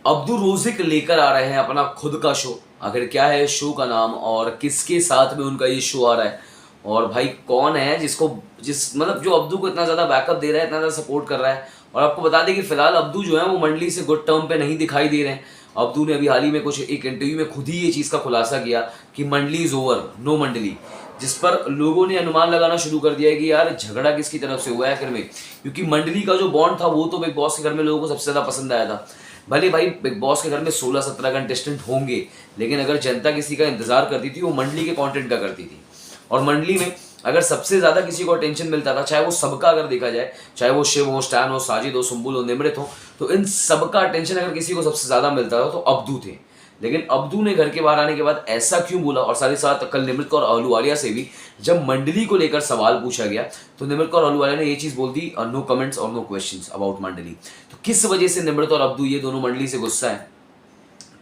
Abdu Rozik लेकर आ रहे हैं अपना खुद का शो। आखिर क्या है शो का नाम और किसके साथ में उनका ये शो आ रहा है, और भाई कौन है जिस मतलब जो अब्दू को इतना ज़्यादा बैकअप दे रहा है, इतना ज़्यादा सपोर्ट कर रहा है। और आपको बता दें कि फिलहाल अब्दू जो है वो मंडली से गुड टर्म पे नहीं दिखाई दे रहे हैं। अब्दू ने अभी हाल ही में कुछ एक इंटरव्यू में खुद ही ये चीज़ का खुलासा किया कि मंडली इज़ ओवर, नो मंडली, जिस पर लोगों ने अनुमान लगाना शुरू कर दिया है कि यार झगड़ा किसकी तरफ से हुआ है आखिर में, क्योंकि मंडली का जो बॉन्ड था वो तो बिग बॉस के घर में लोगों को सबसे ज़्यादा पसंद आया था। भले भाई बिग बॉस के घर में 16-17 कंटेस्टेंट होंगे, लेकिन अगर जनता किसी का इंतजार करती थी वो मंडली के कंटेंट का करती थी। और मंडली में अगर सबसे ज़्यादा किसी को अटेंशन मिलता था, चाहे वो सबका अगर देखा जाए, चाहे वो शिव हो, स्टैन हो, साजिद हो, सुम्बुल हो, निमृत हो, तो इन सबका अटेंशन अगर किसी को सबसे ज़्यादा मिलता था तो अब्दू थे। लेकिन अब्दू ने घर के बाहर आने के बाद ऐसा क्यों बोला, और साथ ही साथ कल निमृत कौर अहलूवालिया से भी जब मंडली को लेकर सवाल पूछा गया तो निमृत कौर अहलूवालिया ने ये चीज़ बोल दी, नो कमेंट्स और नो क्वेश्चंस अबाउट मंडली। तो किस वजह से निमृत और अब्दू ये दोनों मंडली से गुस्सा है?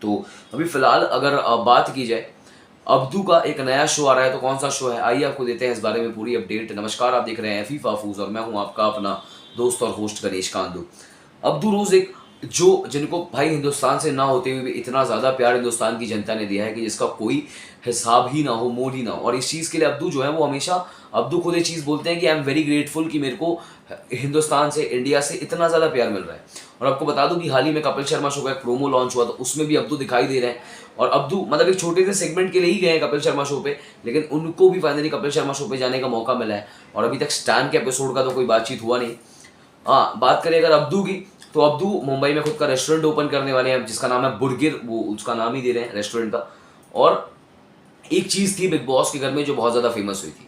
तो अभी फिलहाल अगर बात की जाए, अब्दू का एक नया शो आ रहा है। तो कौन सा शो है, आइए आपको देते हैं इस बारे में पूरी अपडेट। नमस्कार, आप देख रहे हैं फीफा फूज और मैं हूं आपका अपना दोस्त और होस्ट गणेश कांदू। अब्दू रोज एक जिनको भाई हिंदुस्तान से ना होते हुए भी इतना ज़्यादा प्यार हिंदुस्तान की जनता ने दिया है कि जिसका कोई हिसाब ही ना हो, मोल ही ना हो। और इस चीज़ के लिए अब्दू जो है वो हमेशा, अब्दू खुद ये चीज़ बोलते हैं कि आई एम वेरी ग्रेटफुल कि मेरे को हिंदुस्तान से, इंडिया से इतना ज़्यादा प्यार मिल रहा है। और आपको बता दूं कि हाल ही में कपिल शर्मा शो का एक प्रोमो लॉन्च हुआ, तो उसमें भी अब्दू दिखाई दे रहे हैं। और अब्दू मतलब एक छोटे से सेगमेंट के लिए ही गए हैं कपिल शर्मा शो पे, लेकिन उनको भी फाइनली कपिल शर्मा शो पे जाने का मौका मिला है। और अभी तक स्टैन के एपिसोड का तो कोई बातचीत हुआ नहीं। हाँ, बात करें अगर अब्दू की, तो अब्दू मुंबई में खुद का रेस्टोरेंट ओपन करने वाले हैं, जिसका नाम है बुर्गिर, वो उसका नाम ही दे रहे हैं रेस्टोरेंट का। और एक चीज़ थी बिग बॉस के घर में जो बहुत ज़्यादा फेमस हुई थी,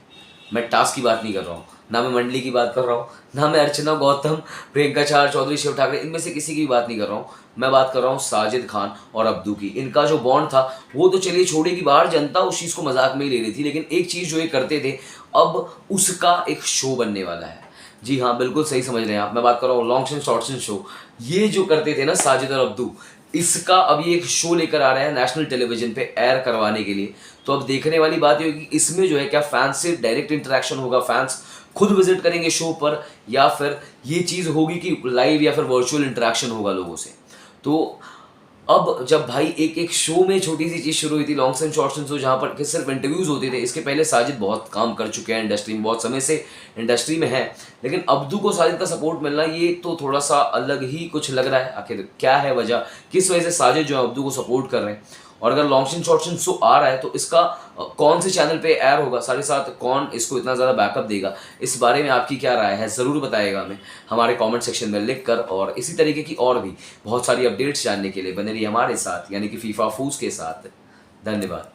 मैं टास्क की बात नहीं कर रहा हूँ, ना मैं मंडली की बात कर रहा हूँ, ना मैं अर्चना गौतम, प्रियंका चार चौधरी, शिव ठाकरे, इनमें से किसी की बात नहीं कर रहा हूँ। मैं बात कर रहा हूँ साजिद खान और अब्दू की। इनका जो बॉन्ड था वो तो चलिए छोड़े कि बाहर जनता उस चीज़ को मजाक में ही ले रही थी, लेकिन एक चीज़ जो ये करते थे, अब उसका एक शो बनने वाला है। जी हाँ, बिल्कुल सही समझ रहे हैं आप, मैं बात कर रहा हूँ longs and shorts and show. ये जो करते थे ना साजिद और अब्दू, इसका अब ये एक शो लेकर आ रहे हैं नेशनल टेलीविजन पे एयर करवाने के लिए। तो अब देखने वाली बात ये होगी कि इसमें जो है क्या फैंस से डायरेक्ट इंटरेक्शन होगा, फैंस खुद विजिट करेंगे शो पर, या फिर ये चीज़ होगी कि लाइव या फिर वर्चुअल इंटरेक्शन होगा लोगों से। तो अब जब भाई एक एक शो में छोटी सी चीज़ शुरू हुई थी, longs and shorts and show, जहाँ पर सिर्फ इंटरव्यूज़ होते थे। इसके पहले साजिद बहुत काम कर चुके हैं इंडस्ट्री में, बहुत समय से इंडस्ट्री में है, लेकिन अब्दू को साजिद का सपोर्ट मिलना ये तो थोड़ा सा अलग ही कुछ लग रहा है। आखिर क्या है वजह, किस वजह से साजिद जो है अब्दू को सपोर्ट कर रहे हैं? और अगर longs and shorts and show आ रहा है तो इसका कौन से चैनल पे एयर होगा, साथ ही साथ कौन इसको इतना ज़्यादा बैकअप देगा, इस बारे में आपकी क्या राय है ज़रूर बताइएगा हमें हमारे कमेंट सेक्शन में लिख कर। और इसी तरीके की और भी बहुत सारी अपडेट्स जानने के लिए बने रहिए हमारे साथ, यानी कि फीफा फूज के साथ। धन्यवाद।